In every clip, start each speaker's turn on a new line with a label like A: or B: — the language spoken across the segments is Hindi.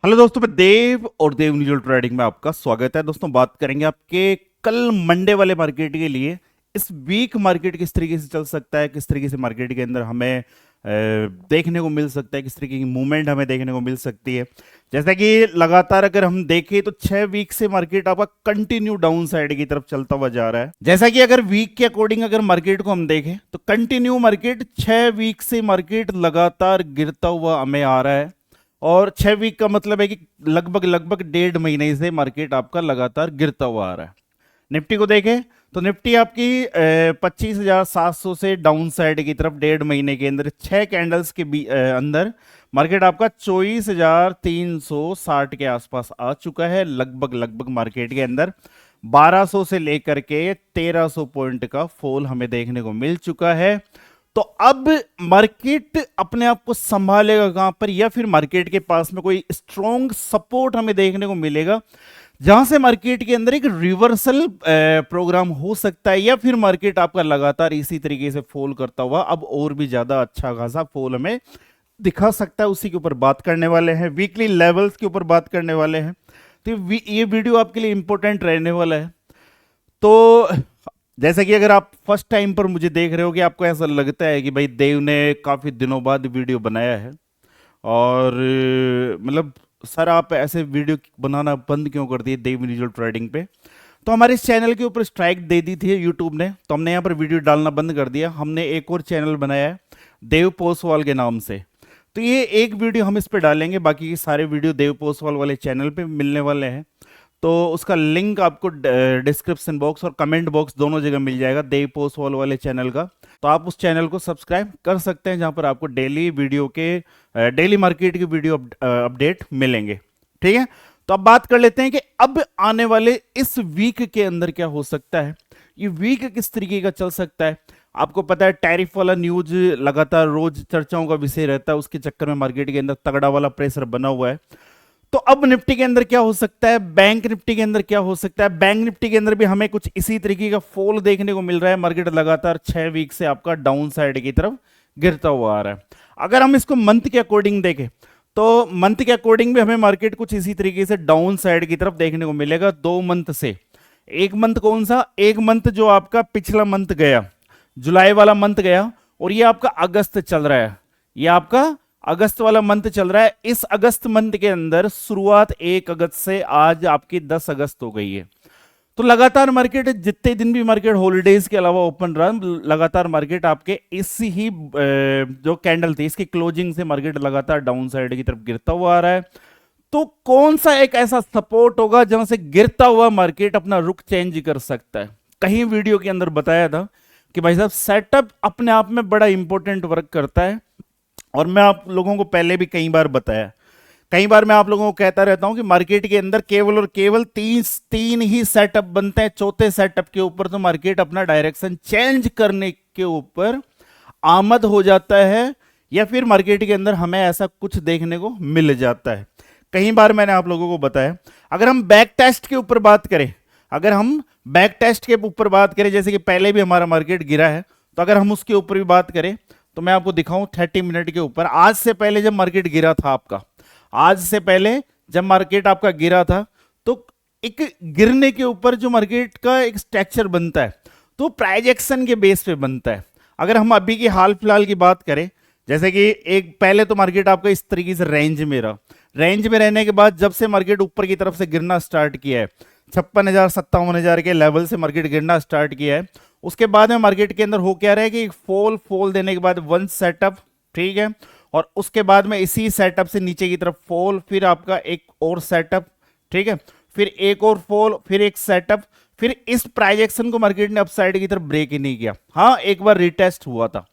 A: हेलो दोस्तों, मैं देव और देव न्यूज़ ट्रेडिंग में आपका स्वागत है। दोस्तों, बात करेंगे आपके कल मंडे वाले मार्केट के लिए। इस वीक मार्केट किस तरीके से चल सकता है, किस तरीके से मार्केट के अंदर हमें देखने को मिल सकता है, किस तरीके की मूवमेंट हमें देखने को मिल सकती है। जैसा कि लगातार अगर हम देखें तो 6 वीक से मार्केट आपका कंटिन्यू डाउन साइड की तरफ चलता हुआ जा रहा है। जैसा कि अगर वीक के अकॉर्डिंग अगर मार्केट को हम देखें तो कंटिन्यू मार्केट 6 वीक से मार्केट लगातार गिरता हुआ हमें आ रहा है। और 6 वीक का मतलब है कि लगभग लगभग 1.5 महीने से मार्केट आपका लगातार गिरता हुआ आ रहा है। निफ्टी को देखें तो निफ्टी आपकी 25,700 से डाउन साइड की तरफ 1.5 महीने के अंदर 6 कैंडल्स के अंदर मार्केट आपका 24,360 के आसपास आ चुका है। लगभग लगभग मार्केट के अंदर 1200 से लेकर के 1300 पॉइंट का फॉल हमें देखने को मिल चुका है। तो अब मार्केट अपने आप को संभालेगा कहां पर, या फिर मार्केट के पास में कोई स्ट्रॉन्ग सपोर्ट हमें देखने को मिलेगा जहां से मार्केट के अंदर एक रिवर्सल प्रोग्राम हो सकता है, या फिर मार्केट आपका लगातार इसी तरीके से फॉल करता हुआ अब और भी ज्यादा अच्छा खासा फॉल हमें दिखा सकता है। उसी के ऊपर बात करने वाले हैं, वीकली लेवल्स के ऊपर बात करने वाले हैं। तो ये वीडियो आपके लिए इंपॉर्टेंट रहने वाला है। तो जैसा कि अगर आप फर्स्ट टाइम पर मुझे देख रहे हो कि आपको ऐसा लगता है कि भाई देव ने काफ़ी दिनों बाद वीडियो बनाया है, और मतलब सर आप ऐसे वीडियो बनाना बंद क्यों कर दिए देव विजुअल ट्रेडिंग पे। तो हमारे इस चैनल के ऊपर स्ट्राइक दे दी थी यूट्यूब ने, तो हमने यहाँ पर वीडियो डालना बंद कर दिया। हमने एक और चैनल बनाया है देव पोसवाल के नाम से। तो ये एक वीडियो हम इस पे डालेंगे, बाकी के सारे वीडियो देव पोसवाल वाले चैनल पे मिलने वाले हैं। तो उसका लिंक आपको डिस्क्रिप्शन बॉक्स और कमेंट बॉक्स दोनों जगह मिल जाएगा देव पोसवाल वाले चैनल का। तो आप उस चैनल को सब्सक्राइब कर सकते हैं, जहां पर आपको डेली वीडियो के डेली मार्केट की वीडियो अपडेट मिलेंगे। ठीक है, तो अब बात कर लेते हैं कि अब आने वाले इस वीक के अंदर क्या हो सकता है। ये वीक किस तरीके का चल सकता है। आपको पता है टैरिफ वाला न्यूज लगातार रोज चर्चाओं का विषय रहता है, उसके चक्कर में मार्केट के अंदर तगड़ा वाला प्रेशर बना हुआ है। तो अब निफ्टी के अंदर क्या हो सकता है, बैंक निफ्टी के अंदर क्या हो सकता है। बैंक निफ्टी के अंदर भी हमें कुछ इसी तरीके का फॉल देखने को मिल रहा है। मार्केट लगातार 6 वीक से आपका डाउन साइड की तरफ गिरता हुआ आ रहा है। अगर हम इसको मंथ के अकॉर्डिंग देखें तो मंथ के अकॉर्डिंग भी हमें मार्केट कुछ इसी तरीके से डाउन साइड की तरफ देखने को मिलेगा 2 मंथ से। एक मंथ कौन सा, एक मंथ जो आपका पिछला मंथ गया, जुलाई वाला मंथ गया, और ये आपका अगस्त चल रहा है। ये आपका अगस्त वाला मंथ चल रहा है। इस अगस्त मंथ के अंदर शुरुआत 1 अगस्त से आज आपकी 10 अगस्त हो गई है। तो लगातार मार्केट जितने दिन भी मार्केट हॉलीडेज के अलावा ओपन रहा, लगातार मार्केट आपके इस ही जो कैंडल थी इसकी क्लोजिंग से मार्केट लगातार डाउन साइड की तरफ गिरता हुआ आ रहा है। तो कौन सा एक ऐसा सपोर्ट होगा जहां से गिरता हुआ मार्केट अपना रुख चेंज कर सकता है। कहीं वीडियो के अंदर बताया था कि भाई साहब सेटअप अपने आप में बड़ा इंपॉर्टेंट वर्क करता है, और मैं आप लोगों को पहले भी कई बार बताया, कई बार मैं आप लोगों को कहता रहता हूं कि मार्केट के अंदर केवल और केवल तीन ही सेटअप बनते हैं। चौथे सेटअप के ऊपर तो मार्केट अपना डायरेक्शन चेंज करने के ऊपर आमद हो जाता है, या फिर मार्केट के अंदर हमें ऐसा कुछ देखने को मिल जाता है। कई बार मैंने आप लोगों को बताया। अगर हम बैक टेस्ट के ऊपर बात करें, अगर हम बैक टेस्ट के ऊपर बात करें, जैसे कि पहले भी हमारा मार्केट गिरा है, तो अगर हम उसके ऊपर भी बात करें तो मैं आपको दिखाऊं 30 मिनट के ऊपर। आज से पहले जब मार्केट गिरा था आपका, आज से पहले जब मार्केट आपका गिरा था, तो एक गिरने के ऊपर जो मार्केट का एक स्ट्रक्चर बनता है तो प्राइस एक्शन के बेस पे बनता है। अगर हम अभी की हाल फिलहाल की बात करें, जैसे कि एक पहले तो मार्केट आपका इस तरीके से रेंज में रहा, रेंज में रहने के बाद जब से मार्केट ऊपर की तरफ से गिरना स्टार्ट किया है, 56,000 57,000 के लेवल से मार्केट गिरना स्टार्ट किया है, उसके बाद में मार्केट के अंदर हो क्या रहा है कि फॉल देने के बाद वन सेटअप, ठीक है, और उसके बाद में इसी सेटअप से नीचे की तरफ फॉल, फिर आपका एक और सेटअप, ठीक है, फिर एक और फॉल, फिर एक सेटअप, फिर इस प्राइस एक्शन को मार्केट ने अपसाइड की तरफ ब्रेक ही नहीं किया। हाँ, एक बार रिटेस्ट हुआ था,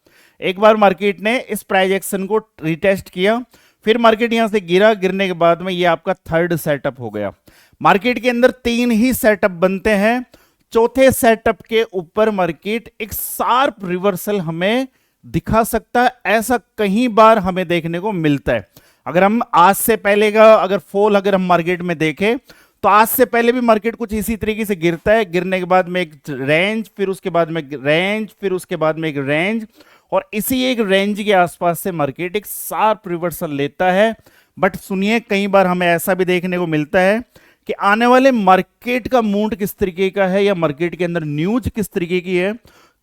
A: एक बार मार्केट ने इस प्राइस एक्शन को रिटेस्ट किया, फिर मार्केट यहां से गिरा, गिरने के बाद में ये आपका थर्ड सेटअप हो गया। मार्केट के अंदर 3 ही सेटअप बनते हैं। चौथे सेटअप के ऊपर मार्केट एक शार्प रिवर्सल हमें दिखा सकता है, ऐसा कहीं बार हमें देखने को मिलता है। अगर हम आज से पहले का अगर फॉल अगर हम मार्केट में देखें तो आज से पहले भी मार्केट कुछ इसी तरीके से गिरता है, गिरने के बाद में एक रेंज, फिर उसके बाद में रेंज, फिर उसके बाद में एक रेंज, और इसी एक रेंज के आसपास से मार्केट एक शार्प रिवर्सल लेता है। बट सुनिए, कई बार हमें ऐसा भी देखने को मिलता है कि आने वाले मार्केट का मूड किस तरीके का है, या मार्केट के अंदर न्यूज किस तरीके की है।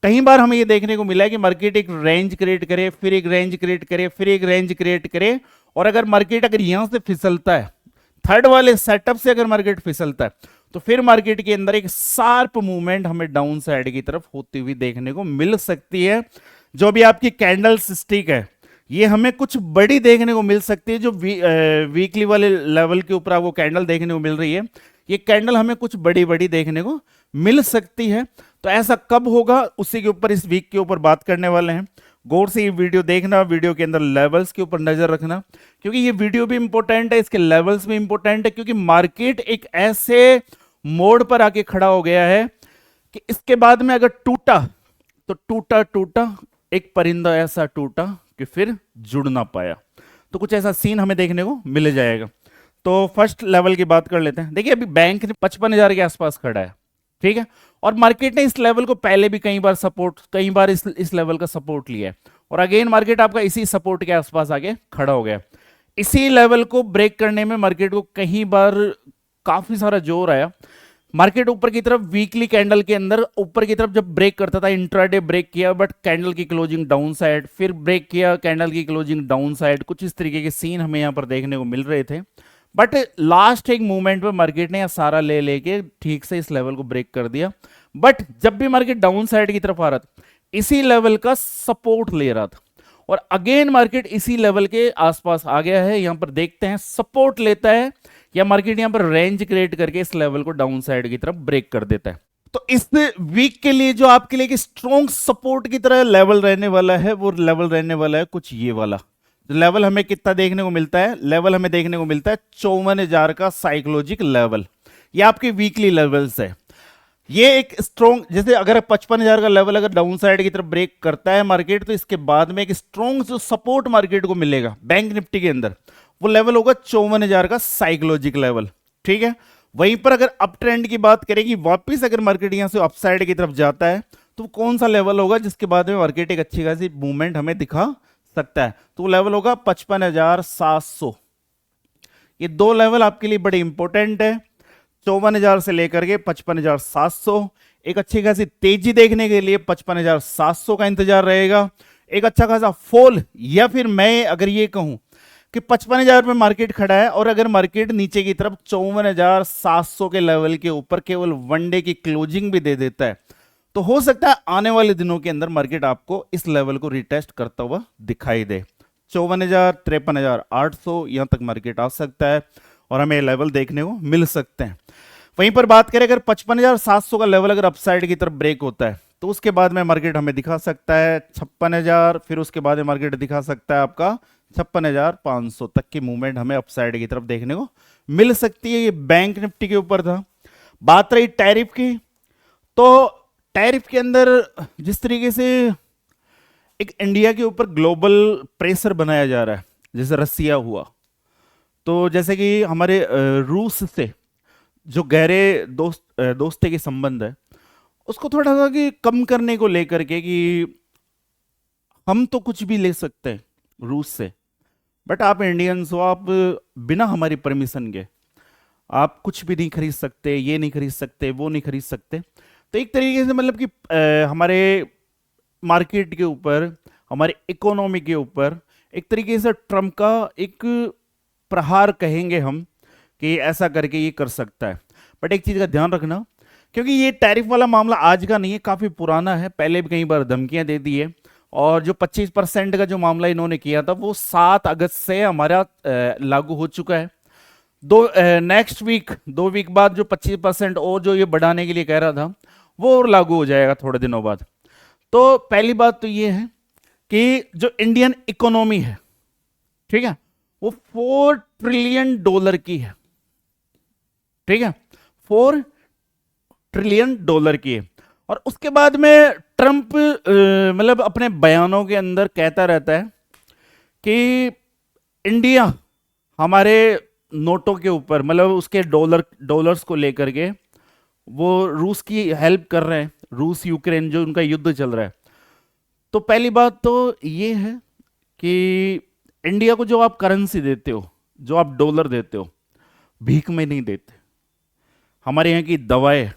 A: कई बार हमें यह देखने को मिला है कि मार्केट एक रेंज क्रिएट करे, फिर एक रेंज क्रिएट करे, फिर एक रेंज क्रिएट करे, और अगर मार्केट अगर यहां से फिसलता है, थर्ड वाले सेटअप से अगर मार्केट फिसलता है, तो फिर मार्केट के अंदर एक शार्प मूवमेंट हमें डाउन साइड की तरफ होती हुई देखने को मिल सकती है। जो भी आपकी कैंडल स्टिक है, ये हमें कुछ बड़ी देखने को मिल सकती है। जो वीकली वाले लेवल के ऊपर आपको कैंडल देखने को मिल रही है, ये कैंडल हमें कुछ बड़ी बड़ी देखने को मिल सकती है। तो ऐसा कब होगा, उसी के ऊपर इस वीक के ऊपर बात करने वाले हैं। गौर से ये वीडियो देखना, वीडियो के अंदर लेवल्स के ऊपर नजर रखना, क्योंकि ये वीडियो भी इंपॉर्टेंट है, इसके लेवल्स भी इंपॉर्टेंट है, क्योंकि मार्केट एक ऐसे मोड़ पर आके खड़ा हो गया है कि इसके बाद में अगर टूटा तो टूटा टूटा, एक परिंदा ऐसा टूटा कि फिर जुड़ ना पाया। तो कुछ ऐसा सीन हमें देखने को मिल जाएगा। तो फर्स्ट लेवल की बात कर लेते हैं। देखिए, अभी बैंक 55,000 के आसपास खड़ा है, ठीक है, और मार्केट ने इस लेवल को पहले भी कई बार इस लेवल का सपोर्ट लिया है, और अगेन मार्केट आपका इसी सपोर्ट के आसपास आगे खड़ा हो गया। इसी लेवल को ब्रेक करने में मार्केट को कई बार काफी सारा जोर आया। मार्केट ऊपर की तरफ वीकली कैंडल के अंदर ऊपर की तरफ जब ब्रेक करता था, इंट्राडे ब्रेक किया, बट कैंडल की क्लोजिंग डाउन साइड, फिर ब्रेक किया, कैंडल की क्लोजिंग डाउन साइड, कुछ इस तरीके के सीन हमें यहां पर देखने को मिल रहे थे। बट लास्ट एक मूवमेंट पे मार्केट ने सारा ले लेके ठीक से इस लेवल को ब्रेक कर दिया। बट जब भी मार्केट डाउन साइड की तरफ आ रहा था, इसी लेवल का सपोर्ट ले रहा था, और अगेन मार्केट इसी लेवल के आसपास आ गया है। यहां पर देखते हैं सपोर्ट लेता है या मार्केट यहां पर रेंज क्रिएट करके इस लेवल को डाउन साइड की तरफ ब्रेक कर देता है। तो इस वीक के लिए जो आपके लिए स्ट्रॉन्ग सपोर्ट की तरह लेवल रहने वाला है, वो लेवल रहने वाला है कुछ ये वाला। लेवल हमें कितना देखने को मिलता है? लेवल हमें देखने को मिलता है 54,000 का साइकोलॉजिक लेवल। ये आपके वीकली लेवल्स है। ये एक स्ट्रॉन्ग, जैसे अगर 55,000 का लेवल अगर डाउन साइड की तरफ ब्रेक करता है मार्केट, तो इसके बाद में एक स्ट्रॉन्ग जो सपोर्ट मार्केट को मिलेगा बैंक निफ्टी के अंदर, वो लेवल होगा 54,000 का साइकोलॉजिक लेवल, ठीक है। वहीं पर अगर अप ट्रेंड की बात करेगी, वापिस अगर मार्केट यहां से अपसाइड की तरफ जाता है, तो कौन सा लेवल होगा जिसके बाद में मार्केट एक अच्छी खासी मूवमेंट हमें दिखा सकता है? तो वो लेवल होगा 55,700। ये दो लेवल आपके लिए बड़े इंपॉर्टेंट है, 54,000 से लेकर के 55,700। एक अच्छी खासी तेजी देखने के लिए 55,700 का इंतजार रहेगा। एक अच्छा खासा फॉल, या फिर मैं अगर ये कहूं कि 55,000 में मार्केट खड़ा है, और अगर मार्केट नीचे की तरफ 54,700 के लेवल के ऊपर केवल वन डे की क्लोजिंग भी दे देता है, तो हो सकता है आने वाले दिनों के अंदर मार्केट आपको इस लेवल को रिटेस्ट करता हुआ दिखाई दे। 54,000, 53,800 यहां तक मार्केट आ सकता है, और हमें लेवल देखने को मिल सकते हैं। वहीं पर बात करें, अगर 55,700 का लेवल अगर अपसाइड की तरफ ब्रेक होता है, तो उसके बाद में मार्केट हमें दिखा सकता है 56,000, फिर उसके बाद में मार्केट दिखा सकता है आपका 56,500 तक की मूवमेंट हमें अपसाइड की तरफ देखने को मिल सकती है। ये बैंक निफ्टी के ऊपर था। बात रही टैरिफ की, तो टैरिफ के अंदर जिस तरीके से एक इंडिया के ऊपर ग्लोबल प्रेशर बनाया जा रहा है, जैसे रसिया हुआ, तो जैसे कि हमारे रूस से जो गहरे दोस्ती के संबंध है, उसको थोड़ा सा कि कम करने को लेकर के, कि हम तो कुछ भी ले सकते हैं रूस से, बट आप इंडियंस हो, आप बिना हमारी परमिशन के आप कुछ भी नहीं खरीद सकते, ये नहीं खरीद सकते, वो नहीं खरीद सकते। तो एक तरीके से मतलब कि हमारे मार्केट के ऊपर, हमारे इकोनॉमी के ऊपर एक तरीके से ट्रम्प का एक प्रहार कहेंगे हम, कि ऐसा करके ये कर सकता है। बट एक चीज का ध्यान रखना, क्योंकि ये टैरिफ वाला मामला आज का नहीं है, काफी पुराना है, पहले भी कई बार धमकियां दे दी है, और जो 25% का जो मामला इन्होंने किया था, वो 7 अगस्त से हमारा लागू हो चुका है। नेक्स्ट वीक 2 वीक बाद जो 25% और जो ये बढ़ाने के लिए कह रहा था, वो और लागू हो जाएगा थोड़े दिनों बाद। तो पहली बात तो ये है कि जो इंडियन इकोनॉमी है, ठीक है, वो $4 ट्रिलियन की है, ठीक है, $4 ट्रिलियन की है। और उसके बाद में ट्रंप मतलब अपने बयानों के अंदर कहता रहता है कि इंडिया हमारे नोटों के ऊपर, मतलब उसके डॉलर्स को लेकर के वो रूस की हेल्प कर रहे हैं, रूस यूक्रेन जो उनका युद्ध चल रहा है। तो पहली बात तो ये है कि इंडिया को जो आप करेंसी देते हो, जो आप डॉलर देते हो, भीख में नहीं देते। हमारे यहाँ की दवाएं,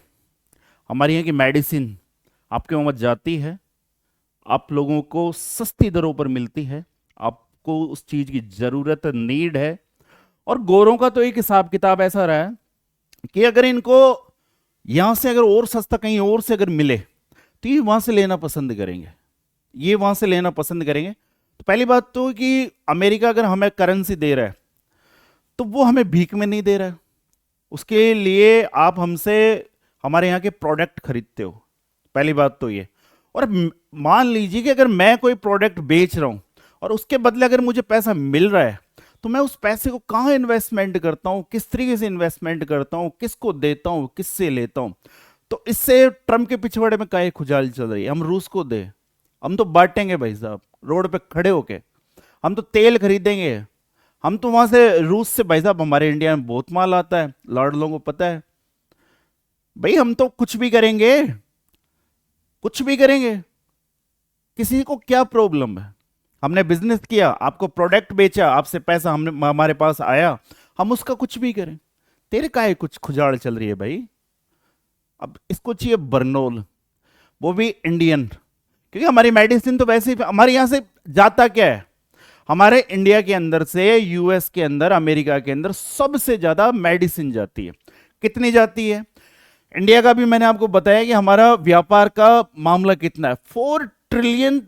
A: हमारे यहाँ की मेडिसिन आपके वहाँ जाती है, आप लोगों को सस्ती दरों पर मिलती है, आपको उस चीज की जरूरत, नीड है। और गोरों का तो एक हिसाब किताब ऐसा रहा है कि अगर इनको यहां से अगर और सस्ता कहीं और से अगर मिले तो ये वहां से लेना पसंद करेंगे, ये वहां से लेना पसंद करेंगे। तो पहली बात तो कि अमेरिका अगर हमें करेंसी दे रहा है तो वो हमें भीख में नहीं दे रहा है, उसके लिए आप हमसे हमारे यहाँ के प्रोडक्ट खरीदते हो, पहली बात तो ये। और मान लीजिए कि अगर मैं कोई प्रोडक्ट बेच रहा हूं और उसके बदले अगर मुझे पैसा मिल रहा है, तो मैं उस पैसे को कहाँ इन्वेस्टमेंट करता हूं, किस तरीके से इन्वेस्टमेंट करता हूं, किसको देता हूं, किससे लेता हूं। तो इससे ट्रम्प के पिछवाड़े में काहे खुजाल चल रही है, हम रूस को दे, हम तो बांटेंगे भाई साहब रोड पे खड़े होके, हम तो तेल खरीदेंगे, हम तो वहां से रूस से भाई साहब हमारे इंडिया में बहुत माल आता है, लाडलों को पता है भाई, हम तो कुछ भी करेंगे, कुछ भी करेंगे, किसी को क्या प्रॉब्लम है। हमने बिजनेस किया, आपको प्रोडक्ट बेचा, आपसे पैसा हमने हमारे पास आया, हम उसका कुछ भी करें, तेरे काहे कुछ खुजाड़ चल रही है भाई। अब इसको चाहिए बर्नोल, वो भी इंडियन, क्योंकि हमारी मेडिसिन तो वैसे ही हमारे यहां से जाता क्या है, हमारे इंडिया के अंदर से यूएस के अंदर, अमेरिका के अंदर सबसे ज्यादा मेडिसिन जाती है। कितनी जाती है? इंडिया का भी मैंने आपको बताया कि हमारा व्यापार का मामला कितना है, $4 ट्रिलियन,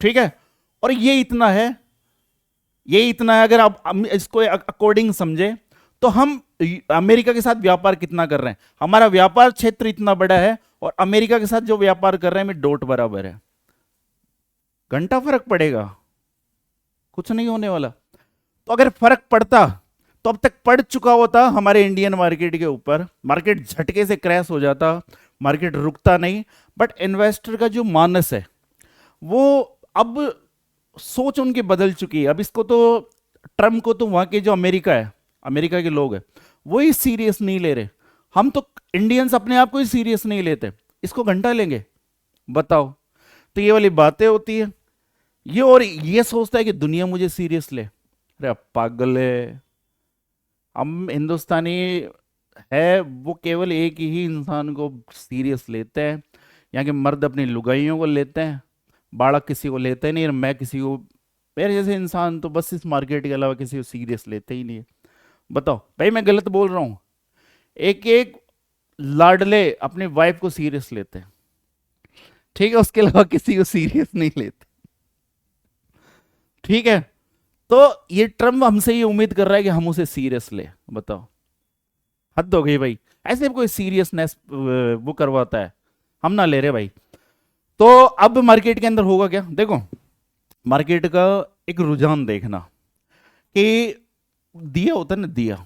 A: ठीक है। और ये इतना है, अगर आप इसको अकॉर्डिंग समझे तो हम अमेरिका के साथ व्यापार कितना कर रहे हैं, हमारा व्यापार क्षेत्र इतना बड़ा है और अमेरिका के साथ जो व्यापार कर रहे हैं में डॉट बराबर है। घंटा फर्क पड़ेगा, कुछ नहीं होने वाला। तो अगर फर्क पड़ता तो अब तक पड़ चुका होता हमारे इंडियन मार्केट के ऊपर, मार्केट झटके से क्रैश हो जाता, मार्केट रुकता नहीं। बट इन्वेस्टर का जो मानस है वो अब सोच उनकी बदल चुकी है। अब इसको तो ट्रम्प को तो वहां के जो अमेरिका है, अमेरिका के लोग हैं वो ही सीरियस नहीं ले रहे, हम तो इंडियंस अपने आप को ही सीरियस नहीं लेते, इसको घंटा लेंगे, बताओ। तो ये वाली बातें होती है ये, और ये सोचता है कि दुनिया मुझे सीरियस ले, अरे पागल है। हम हिंदुस्तानी है वो केवल एक ही इंसान को सीरियस लेते हैं, यहाँ के मर्द अपनी लुगाइयों को लेते हैं, बालक किसी को लेते नहीं, और मैं किसी को, मेरे जैसे इंसान तो बस इस मार्केट के अलावा किसी को सीरियस लेते ही नहीं है। बताओ भाई मैं गलत बोल रहा हूं? एक एक लाडले अपनी वाइफ को सीरियस लेते हैं, ठीक है, उसके अलावा किसी को सीरियस नहीं लेते, ठीक है। तो ये ट्रम्प हमसे ये उम्मीद कर रहा है कि हम उसे सीरियस ले, बताओ, हद हो गई भाई। ऐसे कोई सीरियसनेस वो करवाता है, हम ना ले रहे भाई। तो अब मार्केट के अंदर होगा क्या, देखो मार्केट का एक रुझान देखना कि दिया होता है ना, दिया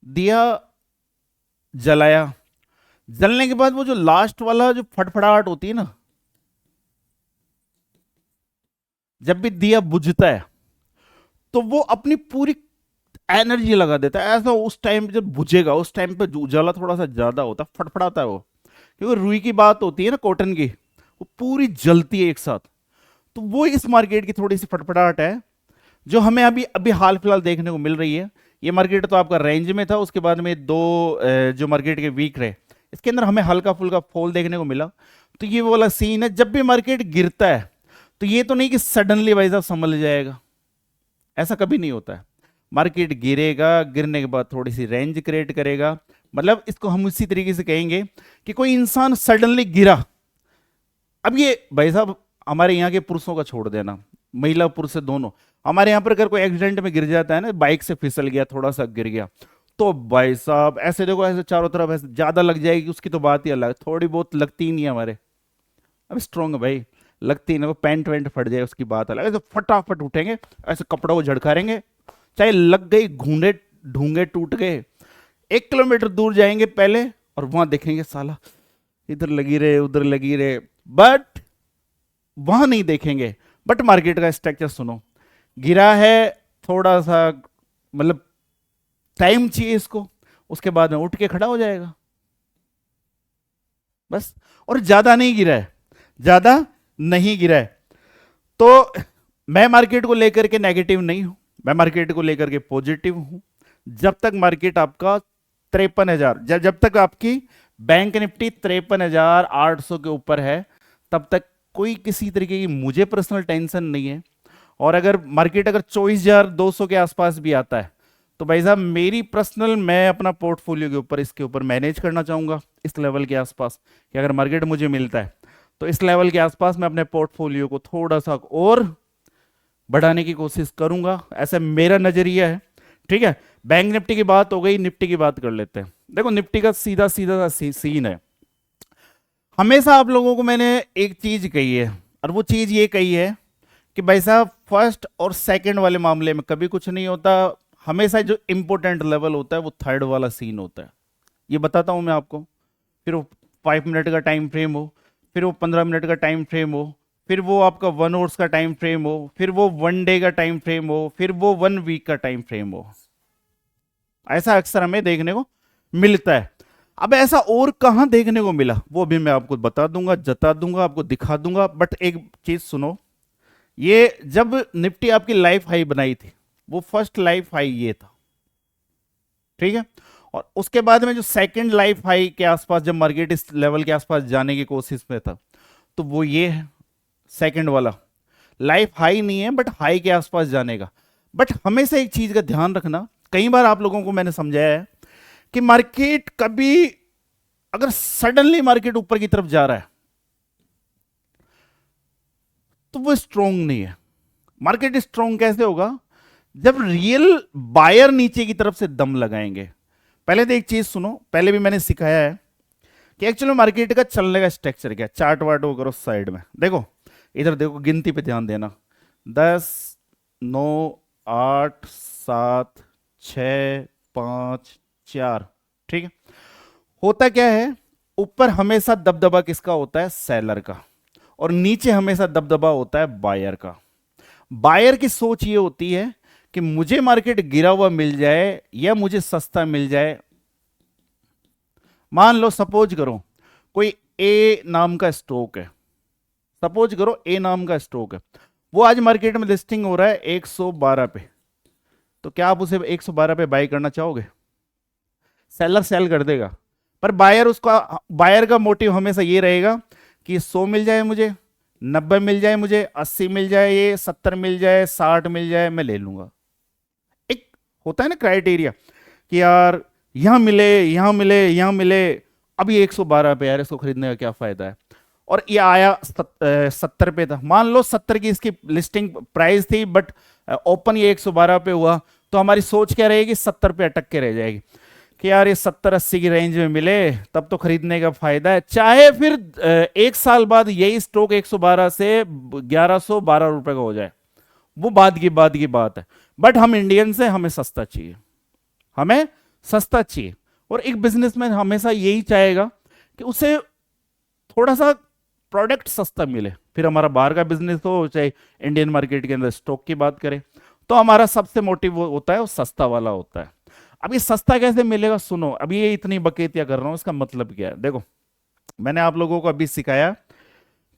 A: दिया जलाया, जलने के बाद वो जो लास्ट वाला जो फटफड़ाहट होती है ना, जब भी दिया बुझता है तो वो अपनी पूरी एनर्जी लगा देता है, ऐसा उस टाइम पे जब बुझेगा उस टाइम पे उजाला थोड़ा सा ज्यादा होता है, फटफड़ाता है वो, क्योंकि रुई की बात होती है ना, कॉटन की, वो पूरी जलती है एक साथ। तो वो इस मार्केट की थोड़ी सी फटफड़ाहट है जो हमें अभी अभी हाल फिलहाल देखने को मिल रही है। ये मार्केट तो आपका रेंज में था, उसके बाद में दो जो मार्केट के वीक रहे, इसके अंदर हमें हल्का फुल्का फॉल देखने को मिला। तो ये वो वाला सीन है, जब भी मार्केट गिरता है तो ये तो नहीं कि सडनली भाई साहब संभल जाएगा, ऐसा कभी नहीं होता है। मार्केट गिरेगा, गिरने के बाद थोड़ी सी रेंज क्रिएट करेगा, मतलब इसको हम उसी तरीके से कहेंगे कि कोई इंसान सडनली गिरा। अब ये भाई साहब हमारे यहाँ के पुरुषों का छोड़ देना, महिला पुरुष से दोनों, हमारे यहाँ पर अगर कोई एक्सीडेंट में गिर जाता है ना, बाइक से फिसल गया, थोड़ा सा गिर गया, तो भाई साहब ऐसे देखो, ऐसे चारों तरफ ऐसे ज्यादा लग जाएगी, उसकी तो बात ही अलग, थोड़ी बहुत लगती ही नहीं है हमारे, अब स्ट्रॉन्ग है भाई, लगती नहीं, वो पैंट वैंट फट जाए उसकी बात अलग, ऐसे फटाफट उठेंगे, ऐसे कपड़ों को झड़कारेंगे, चाहे लग गई, घूंडे ढूंगे टूट गए, 1 किलोमीटर दूर जाएंगे पहले और वहां देखेंगे साला इधर लगी रहे उधर लगी रहे, बट वहां नहीं देखेंगे। बट मार्केट का स्ट्रक्चर सुनो, गिरा है थोड़ा सा, मतलब टाइम चाहिए इसको, उसके बाद में उठ के खड़ा हो जाएगा बस। और ज्यादा नहीं गिरा है, ज्यादा नहीं गिरा है। तो मैं मार्केट को लेकर के नेगेटिव नहीं हूं, मैं मार्केट को लेकर के पॉजिटिव हूं। जब तक मार्केट आपका 53,000, जब तक आपकी बैंक निफ्टी 53,800 के ऊपर है, तब तक कोई किसी तरीके की मुझे पर्सनल टेंशन नहीं है। और अगर मार्केट अगर 24,200 के आसपास भी आता है तो भाई साहब मेरी पर्सनल, मैं अपना पोर्टफोलियो के ऊपर इसके ऊपर मैनेज करना चाहूंगा इस लेवल के आसपास, कि अगर मार्केट मुझे मिलता है तो इस लेवल के आसपास मैं अपने पोर्टफोलियो को थोड़ा सा और बढ़ाने की कोशिश करूंगा, ऐसा मेरा नजरिया है। ठीक है, बैंक निफ्टी की बात हो गई, निफ्टी की बात कर लेते हैं। देखो निफ्टी का सीधा सीधा सीन है। हमेशा आप लोगों को मैंने एक चीज कही है, और वो चीज ये कही है कि भाई साहब फर्स्ट और सेकंड वाले मामले में कभी कुछ नहीं होता, हमेशा जो इंपॉर्टेंट लेवल होता है वो थर्ड वाला सीन होता है। ये बताता हूं मैं आपको, फिर वो 5 मिनट का टाइम फ्रेम हो, फिर वो 15 मिनट का टाइम फ्रेम हो, फिर वो आपका 1 आवर्स का टाइम फ्रेम हो, फिर वो 1 डे का टाइम फ्रेम हो, फिर वो 1 वीक का टाइम फ्रेम हो। ऐसा अक्सर हमें देखने को मिलता है। अब ऐसा और कहां देखने को मिला वो भी मैं आपको बता दूंगा, जता दूंगा, आपको दिखा दूंगा। बट एक चीज सुनो, ये जब निफ्टी आपकी लाइफ हाई बनाई थी, वो फर्स्ट लाइफ हाई ये था, ठीक है। और उसके बाद में जो सेकंड लाइफ हाई के आसपास जब मार्केट इस लेवल के आसपास जाने की कोशिश में था, तो वो ये है सेकंड वाला। लाइफ हाई नहीं है बट हाई के आसपास जाने का। बट हमेशा एक चीज का ध्यान रखना, कई बार आप लोगों को मैंने समझाया है कि मार्केट कभी अगर सडनली मार्केट ऊपर की तरफ जा रहा है तो वो स्ट्रोंग नहीं है। मार्केट स्ट्रोंग कैसे होगा? जब रियल बायर नीचे की तरफ से दम लगाएंगे। पहले तो एक चीज सुनो, पहले भी मैंने सिखाया है कि एक्चुअली मार्केट का चलने का स्ट्रक्चर क्या है। चार्ट वार्ट वो करो साइड में, देखो इधर देखो, गिनती पे ध्यान देना, 10, 9, 8, 7, 6, 5, 4, ठीक है। होता क्या है, ऊपर हमेशा दबदबा किसका होता है? सेलर का। और नीचे हमेशा दबदबा होता है बायर का। बायर की सोच ये होती है कि मुझे मार्केट गिरा हुआ मिल जाए या मुझे सस्ता मिल जाए। मान लो सपोज करो कोई ए नाम का स्टॉक है, सपोज करो ए नाम का स्टॉक है, वो आज मार्केट में लिस्टिंग हो रहा है 112 पे, तो क्या आप उसे 112 पे बाय करना चाहोगे? सेलर सेल कर देगा, पर बायर का मोटिव हमेशा ये रहेगा कि 100 मिल जाए मुझे, 90 मिल जाए मुझे, 80 मिल जाए, ये 70 मिल जाए, 60 मिल जाए, मैं ले लूंगा। एक होता है ना क्राइटेरिया कि यार यहां मिले, यहां मिले, यहां मिले, अभी 112 पे, यार इसको खरीदने का क्या फायदा है। और ये आया 70 पे था, मान लो 70 की इसकी लिस्टिंग प्राइस थी, बट ओपन ये 112 पे हुआ, तो हमारी सोच क्या रहेगी? 70 पे अटक के रह जाएगी कि यार ये 70-80 की रेंज में मिले तब तो खरीदने का फायदा है। चाहे फिर 1 साल बाद यही स्टॉक 112 से 1112 रुपए का हो जाए, वो बाद की बात है। बट हम इंडियन से, हमें सस्ता चाहिए, हमें सस्ता चाहिए। और एक बिजनेसमैन हमेशा यही चाहेगा कि उसे थोड़ा सा प्रोडक्ट सस्ता मिले। फिर हमारा बाहर का बिजनेस हो चाहे इंडियन मार्केट के अंदर स्टॉक की बात करें, तो हमारा सबसे मोटिव होता है वो सस्ता वाला होता है। अब ये सस्ता कैसे मिलेगा? सुनो, अभी ये इतनी बकैतिया कर रहा हूं, इसका मतलब क्या है? देखो मैंने आप लोगों को अभी सिखाया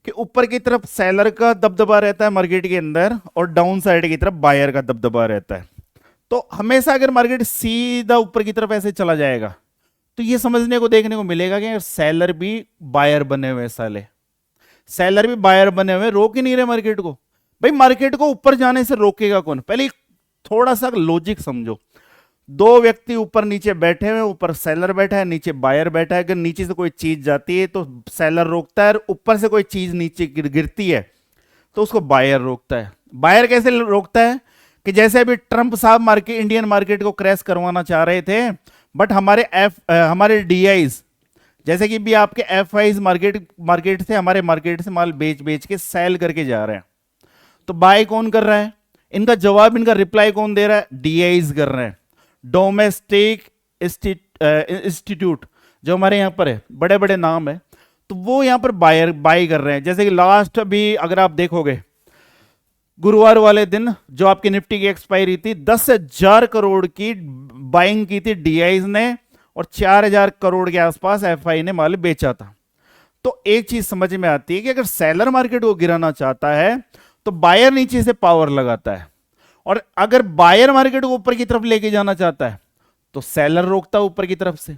A: कि ऊपर की तरफ सेलर का दबदबा रहता है मार्केट के अंदर, और डाउन साइड की तरफ बायर का दबदबा रहता है। तो हमेशा अगर मार्केट सीधा ऊपर की तरफ ऐसे चला जाएगा तो ये समझने को देखने को मिलेगा कि सेलर भी बायर बने हुए, साले सेलर भी बायर बने हुए, रोक ही नहीं रहे मार्केट को। भाई मार्केट को ऊपर जाने से रोकेगा कौन? पहले थोड़ा सा लॉजिक समझो। दो व्यक्ति ऊपर नीचे बैठे हुए, ऊपर सेलर बैठा है, नीचे बायर बैठा है। अगर नीचे से कोई चीज जाती है तो सेलर रोकता है, और ऊपर से कोई चीज नीचे गिरती है तो उसको बायर रोकता है। बायर कैसे रोकता है? कि जैसे अभी ट्रंप साहब इंडियन मार्केट को क्रैश करवाना चाह रहे थे, बट हमारे डीआईज, जैसे कि भी आपके एफआईज मार्केट से, हमारे मार्केट से माल बेच बेच के सेल करके जा रहे हैं, तो बाय कौन कर रहा है? इनका जवाब, इनका रिप्लाई कौन दे रहा है? डीआईज कर रहे हैं, डोमेस्टिक इंस्टीट्यूट, जो हमारे यहां पर है, बड़े बड़े नाम है, तो वो यहां पर बाय कर रहे हैं। जैसे कि लास्ट अभी अगर आप देखोगे, गुरुवार वाले दिन जो आपकी निफ्टी की एक्सपायरी थी, 10,000 करोड़ की बाइंग की थी डीआईज ने, और 4,000 करोड़ के आसपास एफआई ने माल बेचा था। तो एक चीज समझ में आती है कि अगर सेलर मार्केट को गिराना चाहता है तो बायर नीचे से पावर लगाता है, और अगर बायर मार्केट को ऊपर की तरफ लेके जाना चाहता है तो सेलर रोकता है ऊपर की तरफ से।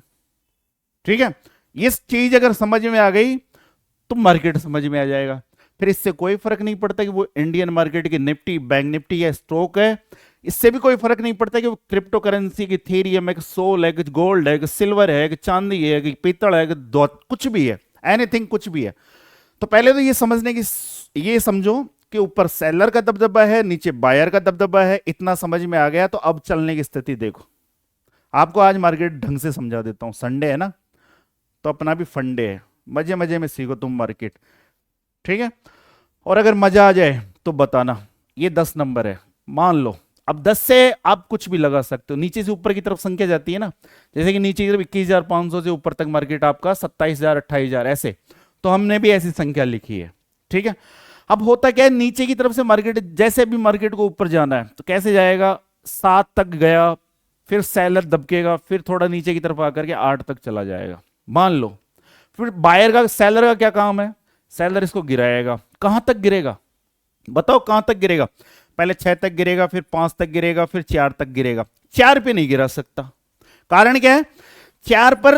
A: ठीक है, ये चीज अगर समझ में आ गई तो मार्केट समझ में आ जाएगा। फिर इससे कोई फर्क नहीं पड़ता कि वो इंडियन मार्केट की निफ्टी, बैंक निफ्टी या स्टॉक है, इससे भी कोई फर्क नहीं पड़ता कि वो क्रिप्टो करेंसी की इथेरियम है, सोल है, गोल्ड है, सिल्वर है, चांदी है, पीतल है, कुछ भी है, एनीथिंग कुछ भी है। तो पहले तो ये समझने की, ये समझो कि ऊपर सेलर का दबदबा है, नीचे बायर का दबदबा है, इतना समझ में आ गया। तो अब चलने की स्थिति देखो, आपको आज मार्केट ढंग से समझा देता हूं। संडे है ना, तो अपना भी फंडे है, मजे मजे में सीखो तुम मार्केट। ठीक है, और अगर मजा आ जाए तो बताना। ये 10 नंबर है, मान लो। अब 10 से आप कुछ भी लगा सकते हो, नीचे से ऊपर की तरफ संख्या जाती है ना, जैसे कि नीचे की तरफ 21,500 से ऊपर तक मार्केट आपका 27,000, 28,000 ऐसे, तो हमने भी ऐसी संख्या लिखी है। ठीक है, अब होता क्या है, नीचे की तरफ से मार्केट, जैसे भी मार्केट को ऊपर जाना है तो कैसे जाएगा, 7 तक गया, फिर सेलर दबकेगा, फिर थोड़ा नीचे की तरफ आकर के 8 तक चला जाएगा, मान लो। फिर बायर का, सेलर का क्या काम है, सेलर इसको गिराएगा। कहां तक गिरेगा बताओ, कहां तक गिरेगा, पहले 6 तक गिरेगा, फिर 5 तक गिरेगा, फिर 4 तक गिरेगा। 4 पे नहीं गिरा सकता, कारण क्या है, 4 पर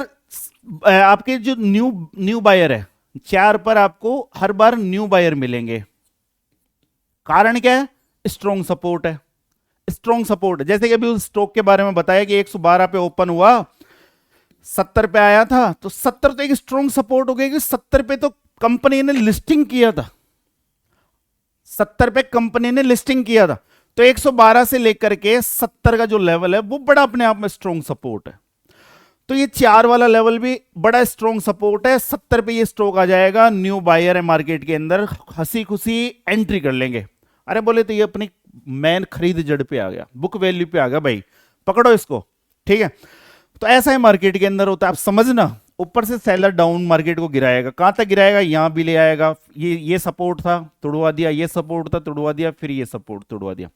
A: आपके जो न्यू बायर है, 4 पर आपको हर बार न्यू बायर मिलेंगे। कारण क्या है, स्ट्रॉन्ग सपोर्ट है, स्ट्रॉन्ग सपोर्ट। जैसे कि अभी उस स्टॉक के बारे में बताया कि 112 पे ओपन हुआ, 70 पे आया था, तो 70 तो एक स्ट्रॉन्ग सपोर्ट हो गया कि 70 पे तो कंपनी ने लिस्टिंग किया था, 70 पे कंपनी ने लिस्टिंग किया था, तो 112 से लेकर के 70 का जो लेवल है वो बड़ा अपने आप में स्ट्रॉन्ग सपोर्ट है। तो ये 4 वाला लेवल भी बड़ा स्ट्रॉन्ग सपोर्ट है। 70 पे ये स्टॉक आ जाएगा, न्यू बायर है मार्केट के अंदर, हंसी खुशी एंट्री कर लेंगे। अरे बोले तो ये अपनी मैन खरीद जड़ पे आ गया, बुक वैल्यू पे आ गया, भाई पकड़ो इसको। ठीक है, तो ऐसा है मार्केट के अंदर होता है। आप समझना, ऊपर से सेलर डाउन मार्केट को गिराएगा, कहां तक गिराएगा, यहां भी ले आएगा, ये सपोर्ट था तोड़वा दिया, ये सपोर्ट था तोड़वा दिया, फिर ये सपोर्ट तोड़वा दिया,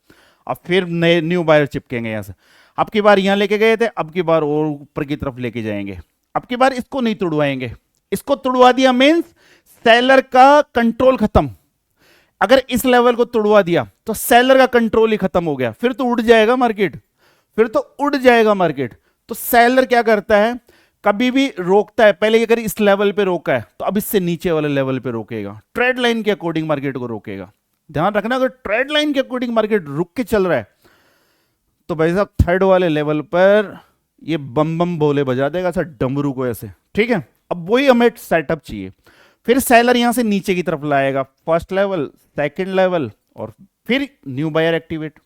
A: अब फिर नए न्यू बायर चिपकेंगे यहां से। अब की बार यहां लेके गए थे, अब की बार और ऊपर की तरफ लेके जाएंगे, अब की बार इसको नहीं तोड़वाएंगे, इसको तोड़वा दिया मींस सेलर का कंट्रोल खत्म। अगर इस लेवल को तोड़वा दिया तो सेलर का कंट्रोल ही खत्म हो गया, फिर तो उड़ जाएगा मार्केट, फिर तो उड़ जाएगा मार्केट। तो सेलर क्या करता है, कभी भी रोकता है, पहले अगर इस लेवल पे रोका है तो अब इससे नीचे वाले लेवल पे रोकेगा, ट्रेड लाइन के अकॉर्डिंग मार्केट को रोकेगा। ध्यान रखना, अगर ट्रेड लाइन के अकॉर्डिंग मार्केट रुक के चल रहा है तो भाई साहब थर्ड वाले लेवल पर ये बम बम बोले बजा देगा, ऐसा डमरू को ऐसे। ठीक है, अब वही हमें सेटअप चाहिए। फिर सेलर यहां से नीचे की तरफ लाएगा, फर्स्ट लेवल, सेकंड लेवल, और फिर न्यू बायर एक्टिवेट।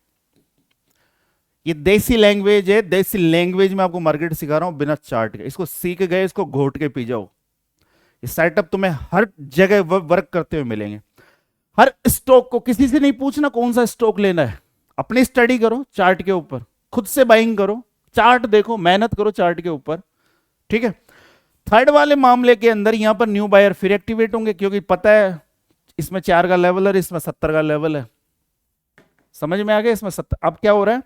A: ये देसी लैंग्वेज है, देसी लैंग्वेज में आपको मार्केट सिखा रहा हूं बिना चार्ट के, इसको सीख गए, इसको घोट के पी जाओ। ये सेटअप तुम्हें हर जगह वर्क करते हुए मिलेंगे। हर स्टॉक को किसी से नहीं पूछना कौन सा स्टॉक लेना है, अपनी स्टडी करो चार्ट के ऊपर, खुद से बाइंग करो, चार्ट देखो, मेहनत करो चार्ट के ऊपर। ठीक है, थर्ड वाले मामले के अंदर यहां पर न्यू बायर फिर एक्टिवेट होंगे, क्योंकि पता है इसमें 4 का लेवल है, इसमें 70 का लेवल है। समझ में आ गया, इसमें 70। अब क्या हो रहा है,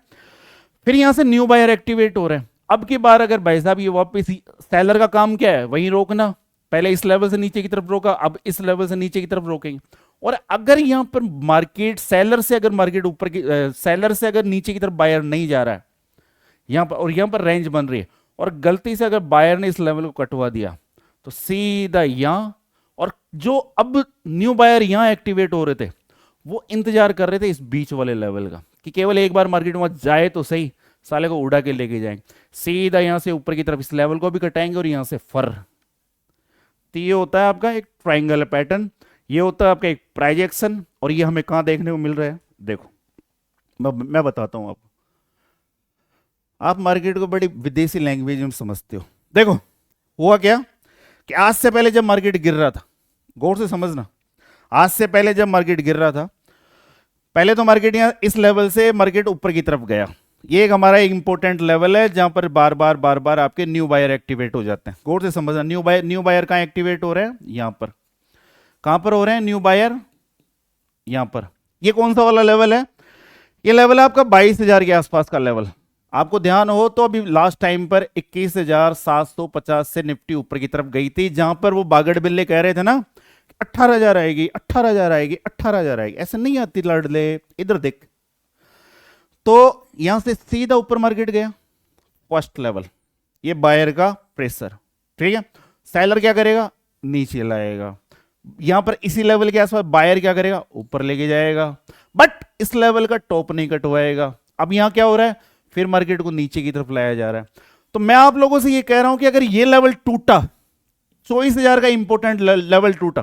A: फिर यहां से न्यू बायर एक्टिवेट हो रहे हैं। अब की बार अगर भाई साहब ये वापस, सेलर का काम क्या है, वहीं रोकना, पहले इस लेवल से नीचे की तरफ रोका, अब इस लेवल से नीचे की तरफ रोकेंगे। और अगर यहां पर मार्केट सेलर से अगर मार्केट ऊपर की, सेलर से अगर नीचे की तरफ बायर नहीं जा रहा है यहां पर, और यहां पर रेंज बन रही है, और गलती से अगर बायर ने इस लेवल को कटवा दिया तो सीधा यहां, और जो अब न्यू बायर यहां एक्टिवेट हो रहे थे वो इंतजार कर रहे थे इस बीच वाले लेवल का, कि केवल एक बार मार्केट वहां जाए तो सही, साले को उड़ा के लेके जाएंगे। सीधा यहां से ऊपर की तरफ इस लेवल को भी कटाएंगे, और यहां से फर। तो ये होता है आपका एक ट्राइंगल पैटर्न, ये होता है आपका एक प्रोजेक्शन। और ये हमें कहां देखने को मिल रहा है, देखो मैं बताता हूं आपको, आप मार्केट को बड़ी विदेशी लैंग्वेज में समझते हो। देखो हुआ क्या कि आज से पहले जब मार्केट गिर रहा था, गौर से समझना, आज से पहले जब मार्केट गिर रहा था, पहले तो मार्केट यहां इस लेवल से मार्केट ऊपर की तरफ गया, ये एक हमारा एक इंपॉर्टेंट लेवल है जहां पर बार बार आपके न्यू बायर एक्टिवेट हो जाते हैं। गौर से समझना, न्यू बायर कहां एक्टिवेट हो रहे हैं, यहां पर। कहां पर हो रहे हैं न्यू बायर, यहां पर। ये कौन सा वाला लेवल है, ये लेवल है आपका 22,000 के आसपास का लेवल। आपको ध्यान हो तो अभी लास्ट टाइम पर 21,750 से निफ्टी ऊपर की तरफ गई थी, जहां पर वो बागड़ बिल्ले कह रहे थे ना 18,000 आएगी, 18,000 आएगी, 18,000 आएगी, ऐसे नहीं आती लाडले। इधर देख, तो यहां से सीधा ऊपर मार्केट गया, फर्स्ट लेवल, ये बायर का प्रेशर, ठीक है। सेलर क्या करेगा, नीचे लाएगा, यहां पर इसी लेवल के आसपास बायर क्या करेगा, ऊपर लेके जाएगा, बट इस लेवल का टॉप नहीं कटवाएगा। अब यहां क्या हो रहा है, फिर मार्केट को नीचे की तरफ लाया जा रहा है। तो मैं आप लोगों से ये कह रहा हूं कि अगर ये लेवल टूटा, 24,000 का इंपॉर्टेंट लेवल टूटा,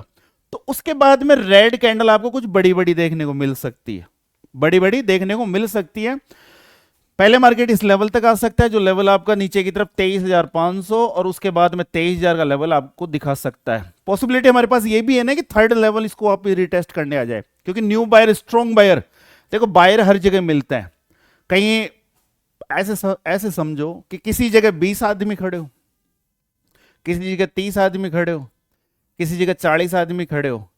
A: तो उसके बाद में रेड कैंडल आपको कुछ बड़ी बड़ी देखने को मिल सकती है, बड़ी बड़ी देखने को मिल सकती है। पहले मार्केट इस लेवल तक आ सकता है, जो लेवल आपका नीचे की तरफ 23,500, और उसके बाद में 23,000 का लेवल आपको दिखा सकता है। पॉसिबिलिटी हमारे पास ये भी है ना कि थर्ड लेवल इसको आप रिटेस्ट करने आ जाए, क्योंकि न्यू बायर, स्ट्रॉन्ग बायर, देखो बायर हर जगह मिलते हैं। कहीं ऐसे समझो कि किसी जगह 20 आदमी खड़े हो, किसी जगह 30 आदमी खड़े हो, किसी जगह 40 आदमी खड़े हो,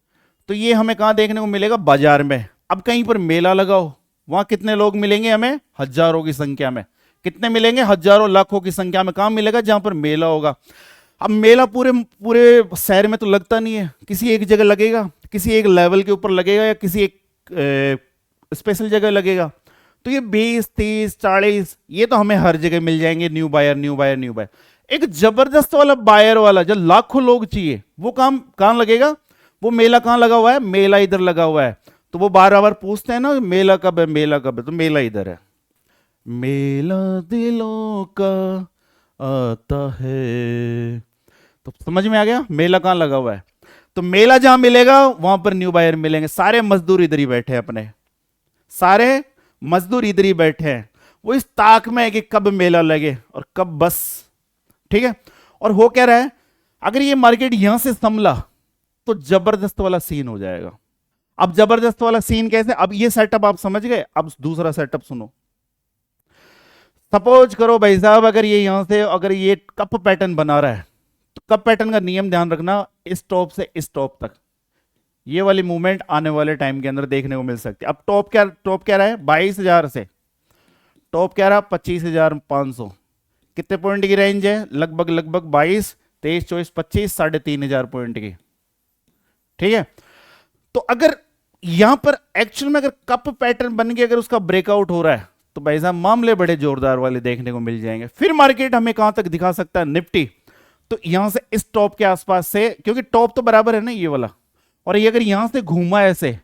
A: तो ये हमें कहां देखने को मिलेगा, बाजार में। अब कहीं पर मेला लगाओ, वहां कितने लोग मिलेंगे हमें, हजारों की संख्या में। कितने मिलेंगे, हजारों लाखों की संख्या में। कहां मिलेगा, जहां पर मेला होगा। अब मेला पूरे पूरे शहर में तो लगता नहीं है, किसी एक जगह लगेगा, किसी एक लेवल के ऊपर लगेगा, या किसी एक स्पेशल जगह लगेगा। तो ये 20, 30, 40 ये तो हमें हर जगह मिल जाएंगे, new buyer, new buyer, new buyer. एक जबरदस्त वाला बायर वाला जो लाखों लोग चाहिए, वो काम कहां लगेगा, वो मेला कहां लगा हुआ है, मेला इधर लगा हुआ है। तो वो बार बार पूछते हैं ना, मेला कब है, मेला कब है, तो मेला इधर है। मेला दिलों का आता है, तो समझ में आ गया मेला कहां लगा हुआ है। तो मेला जहां मिलेगा वहां पर न्यू बायर मिलेंगे। सारे मजदूर इधर ही बैठे हैं, अपने सारे मजदूर इधर ही बैठे हैं। वो इस ताक में है कि कब मेला लगे और कब बस, ठीक है। और हो क्या रहा है, अगर ये मार्केट यहां से संभला तो जबरदस्त वाला सीन हो जाएगा। अब जबरदस्त वाला सीन कैसे, अब ये सेटअप आप समझ गए, अब दूसरा सेटअप सुनो। सपोज करो भाई साहब, अगर ये यहां से अगर ये कप पैटर्न बना रहा है, तो कप पैटर्न का नियम ध्यान रखना, इस टॉप से इस टॉप तक ये वाली मूवमेंट आने वाले टाइम के अंदर देखने को मिल सकती है। अब टॉप क्या रहा है, 22,000 से टॉप क्या रहा, 25,500। कितने पॉइंट की रेंज है, लगभग 22, 23, 24, 25, 3,500 पॉइंट की, ठीक है। तो अगर यहां पर एक्चुअल में अगर कप पैटर्न बन के अगर उसका ब्रेकआउट हो रहा है, तो भाई साहब मामले बड़े जोरदार वाले देखने को मिल जाएंगे। फिर मार्केट हमें कहां तक दिखा सकता है, निफ्टी, तो यहां से इस टॉप के आसपास से, क्योंकि टॉप तो बराबर है ना ये वाला, और ये अगर यहां से घूमा ऐसे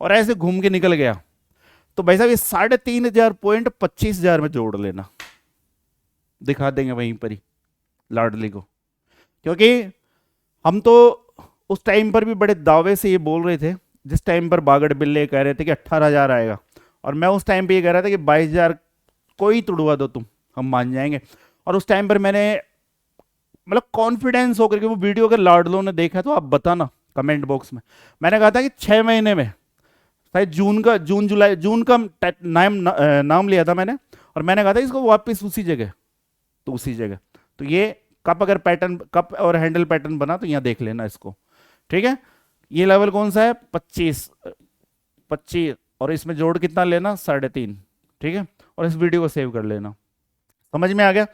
A: और ऐसे घूम के निकल गया, तो भाई साहब ये 3,500 पॉइंट 25,000 में जोड़ लेना, दिखा देंगे वहीं पर ही लाडली को। क्योंकि हम तो उस टाइम पर भी बड़े दावे से ये बोल रहे थे, जिस टाइम पर बागड़ बिल्ले कह रहे थे कि 18,000 आएगा, और मैं उस टाइम पे ये कह रहा था कि 22,000 कोई तुड़वा दो तुम, हम मान जाएंगे। और उस टाइम पर मैंने मतलब कॉन्फिडेंस होकर के, वो वीडियो अगर लाडलों ने देखा तो आप बताना कमेंट बॉक्स में, मैंने कहा था कि 6 महीने में, शायद जून का नाम लिया था मैंने, और मैंने कहा था इसको वापस उसी जगह, तो उसी जगह, तो ये कप अगर पैटर्न, कप और हैंडल पैटर्न बना तो यहां देख लेना इसको, ठीक है। ये लेवल कौन सा है, 25, और इसमें जोड़ कितना लेना, 3.5, ठीक है। और इस वीडियो को सेव कर लेना, समझ में आ गया।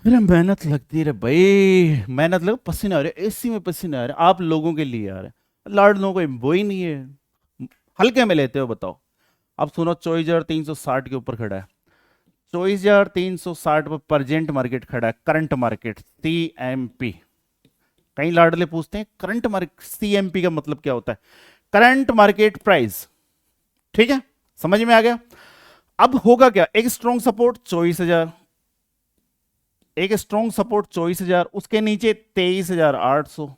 A: अरे मेहनत लगती है भाई, मेहनत लग, पसीना आ रहा है, एसी में पसीना आ रहा है, आप लोगों के लिए आ रहा है, लाडलों को वो ही नहीं है, हल्के में लेते हो, बताओ। अब सुनो, 24,360 के ऊपर खड़ा है, 24,360 पर प्रेजेंट मार्केट खड़ा है, करंट मार्केट, CMP। कई लाडले पूछते हैं करंट मार्केट, CMP का मतलब क्या होता है, करंट मार्केट प्राइस, ठीक है, समझ में आ गया। अब होगा क्या, एक स्ट्रॉन्ग सपोर्ट 24,000, एक स्ट्रॉन्ग सपोर्ट 24,000, उसके नीचे 23,800,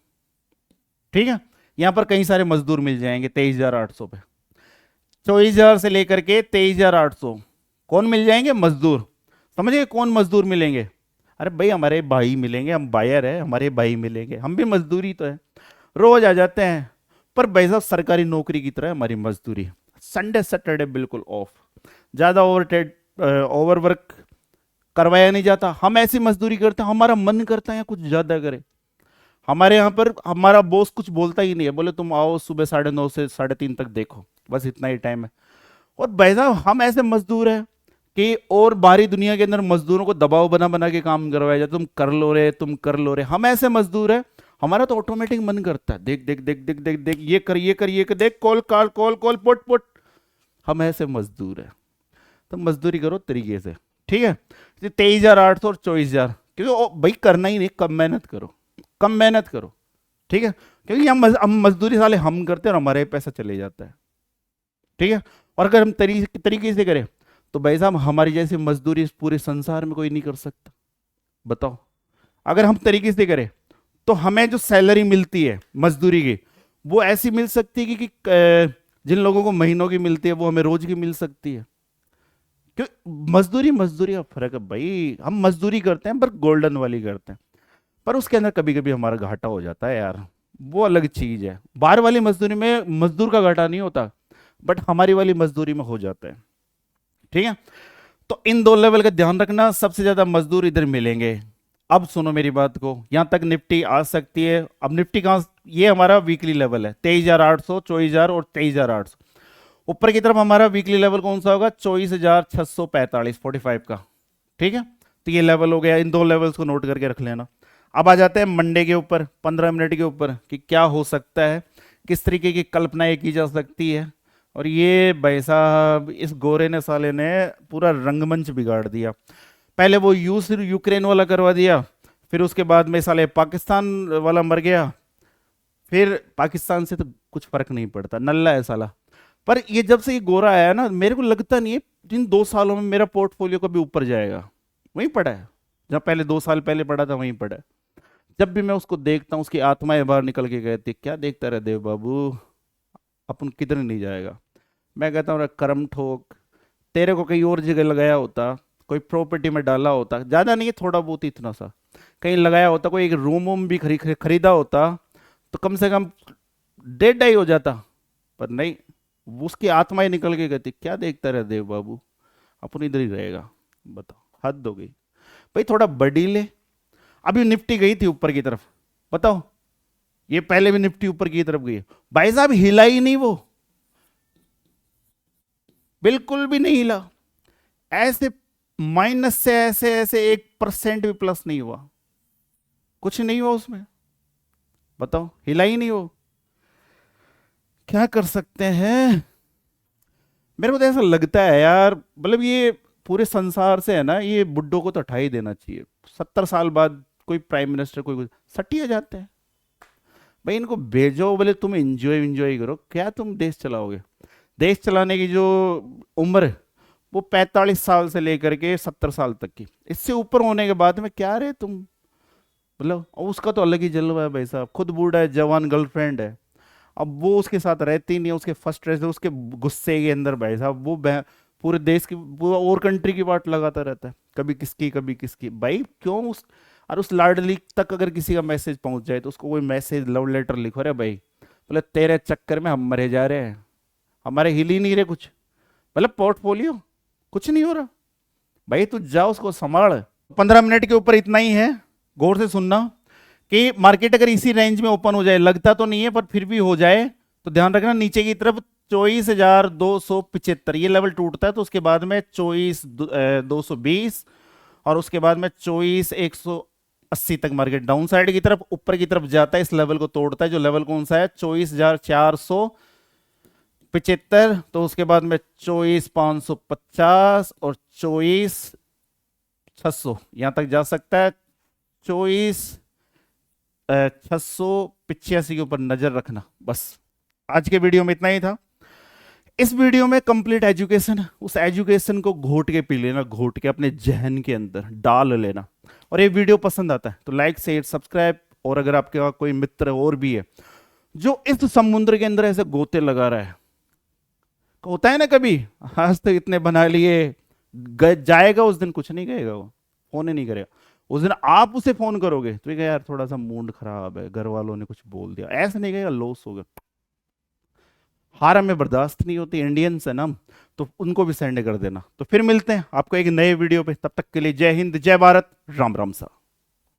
A: ठीक है। यहां पर कई सारे मजदूर मिल जाएंगे 23,800 पे, 24,000 से लेकर के 23,800 कौन मिल जाएंगे, मजदूर। समझिए कौन मजदूर मिलेंगे, अरे भाई हमारे भाई मिलेंगे, हम बायर है, हमारे भाई मिलेंगे, हम भी मजदूरी तो है, रोज आ जाते हैं, पर भाई साहब सरकारी नौकरी की तरह हमारी मजदूरी, संडे सैटरडे बिल्कुल ऑफ, ज्यादा ओवर वर्क करवाया नहीं जाता, हम ऐसी मजदूरी करते हैं, हमारा मन करता है कुछ ज्यादा करे। हमारे यहाँ पर हमारा बॉस कुछ बोलता ही नहीं है, बोले तुम आओ सुबह 9:30 से 3:30 तक देखो, बस इतना ही टाइम है। और भाई साहब हम ऐसे मजदूर हैं कि और बाहरी दुनिया के अंदर मजदूरों को दबाव बना बना के काम करवाया जाए, तुम कर लो रे, तुम कर लो रे, हम ऐसे मजदूर हैं हमारा तो ऑटोमेटिक मन करता है, देख देख देख देख देख देख, ये कर ये कर ये कर, देख call call call call put put. हम ऐसे मजदूर है, तो मजदूरी करो तरीके से, ठीक है। 23,800 और 24,000, क्योंकि भाई करना ही नहीं, कम मेहनत करो, कम मेहनत करो, ठीक है। क्योंकि हम मजदूरी साले हम करते हैं और हमारे पैसा चले जाता है, ठीक है। और अगर हम तरीके से करें तो भाई साहब हमारी जैसी मजदूरी इस पूरे संसार में कोई नहीं कर सकता। बताओ, अगर हम तरीके से करें तो हमें जो सैलरी मिलती है मजदूरी की, वो ऐसी मिल सकती है कि जिन लोगों को महीनों की मिलती है वो हमें रोज की मिल सकती है। क्यों? मजदूरी मजदूरी का फर्क है भाई। हम मजदूरी करते हैं पर गोल्डन वाली करते हैं, पर उसके अंदर कभी कभी हमारा घाटा हो जाता है यार, वो अलग चीज है। बाहर वाली मजदूरी में मजदूर का घाटा नहीं होता, बट हमारी वाली मजदूरी में हो जाता है, ठीक है। तो इन दो लेवल का ध्यान रखना, सबसे ज्यादा मजदूर इधर मिलेंगे। अब सुनो मेरी बात को, यहां तक निफ्टी आ सकती है। अब निफ्टी कहां, ये हमारा वीकली लेवल है 23,800, 24,000 और 23,800। ऊपर की तरफ हमारा वीकली लेवल कौन सा होगा? 24,645, 45 का, ठीक है। तो ये लेवल हो गया, इन दो लेवल्स को नोट करके रख लेना। अब आ जाते हैं मंडे के ऊपर, 15 मिनट के ऊपर, कि क्या हो सकता है, किस तरीके की कल्पनाएं की जा सकती है। और ये भाई साहब इस गोरे ने साले ने पूरा रंगमंच बिगाड़ दिया। पहले वो यूक्रेन वाला करवा दिया, फिर उसके बाद में साले पाकिस्तान वाला मर गया। फिर पाकिस्तान से तो कुछ फर्क नहीं पड़ता, नल्ला है साला। पर ये जब से ये गोरा आया ना, मेरे को लगता नहीं है इन 2 सालों में मेरा पोर्टफोलियो कभी ऊपर जाएगा। वहीं पड़ा है जहाँ पहले 2 साल पहले पड़ा था, वहीं पड़ा है। जब भी मैं उसको देखता हूँ उसकी आत्माएं बाहर निकल के कहती क्या देखता रहे देव बाबू, अपन किधर नहीं जाएगा। मैं कहता हूँ करम ठोक, तेरे को कहीं और जगह लगाया होता, कोई प्रॉपर्टी में डाला होता, ज़्यादा नहीं है थोड़ा बहुत इतना सा कहीं लगाया होता, कोई एक रूम वूम भी खरीदा होता, तो कम से कम डेढ़ ढाई हो जाता। पर नहीं, उसकी आत्माएं निकल के कहती क्या देखता रहे देव बाबू, अपन इधर ही रहेगा। बताओ, हद हो गई भाई, थोड़ा बड़ी ले। अभी निफ्टी गई थी ऊपर की तरफ, बताओ, ये पहले भी निफ्टी ऊपर की तरफ गई है भाई साहब, हिला ही नहीं वो, बिल्कुल भी नहीं हिला। ऐसे माइनस से ऐसे ऐसे 1% भी प्लस नहीं हुआ, कुछ नहीं हुआ उसमें। बताओ, हिला ही नहीं हो, क्या कर सकते हैं। मेरे को तो ऐसा लगता है यार, मतलब ये पूरे संसार से है ना, ये बुड्ढों को तो हटा ही देना चाहिए। 70 साल बाद कोई प्राइम मिनिस्टर कोई सटिया जाते हैं भाई, इनको भेजो, बोले तुम एंजॉय एंजॉय करो, क्या तुम देश चलाओगे। देश चलाने की जो उम्र है वो 45 साल से लेकर के 70 साल तक की, इससे ऊपर होने के बाद में क्या रहे तुम, मतलब। और उसका तो अलग ही जलवा है भाई साहब, खुद बूढ़ा है, जवान गर्लफ्रेंड है, अब वो उसके साथ रहती नहीं है, उसके फर्स्ट रेस, उसके गुस्से के अंदर भाई साहब वो पूरे देश की, पूरा और कंट्री की बात लगाता रहता है, कभी किसकी कभी किसकी। भाई क्यों उस, और उस लाडली तक अगर किसी का मैसेज पहुंच जाए तो उसको कोई मैसेज लव लेटर लिखो, रे भाई बोले तेरे चक्कर में हम मरे जा रहे हैं, हमारे हिल ही नहीं रहे कुछ, मतलब पोर्टफोलियो कुछ नहीं हो रहा। भाई तू जा उसको संभाल। 15 मिनट के ऊपर इतना ही है, गौर से सुनना कि मार्केट अगर इसी रेंज में ओपन हो जाए, लगता तो नहीं है पर फिर भी हो जाए, तो ध्यान रखना नीचे की तरफ 24,275 ये लेवल टूटता है, तो उसके बाद में 24,220 और उसके बाद में 24,180 तक मार्केट डाउन साइड की तरफ, ऊपर की तरफ जाता है, इस लेवल को तोड़ता है, जो लेवल कौन सा है 24,475, तो उसके बाद में 24,550 और 24,600 यहां तक जा सकता है। 24,685 के ऊपर नजर रखना। बस आज के वीडियो में इतना ही था। इस वीडियो में कंप्लीट एजुकेशन है, उस एजुकेशन को घोट के पी लेना, घोट के अपने जहन के अंदर डाल लेना। और ये वीडियो पसंद आता है तो लाइक शेयर सब्सक्राइब, और अगर आपके पास कोई मित्र और भी है जो इस समुद्र के अंदर ऐसे गोते लगा रहा है, होता है ना कभी, आज तो इतने बना लिए, जाएगा उस दिन कुछ नहीं कहेगा, वो फोन ही नहीं करेगा। उस दिन आप उसे फोन करोगे तो यार थोड़ा सा मूड खराब है, घर वालों ने कुछ बोल दिया, ऐसे नहीं कहेगा, लॉस हो गया। हार हमें बर्दाश्त नहीं होती, इंडियंस है ना, तो उनको भी सेंड कर देना। तो फिर मिलते हैं आपको एक नए वीडियो पे, तब तक के लिए जय हिंद, जय भारत, राम राम सा।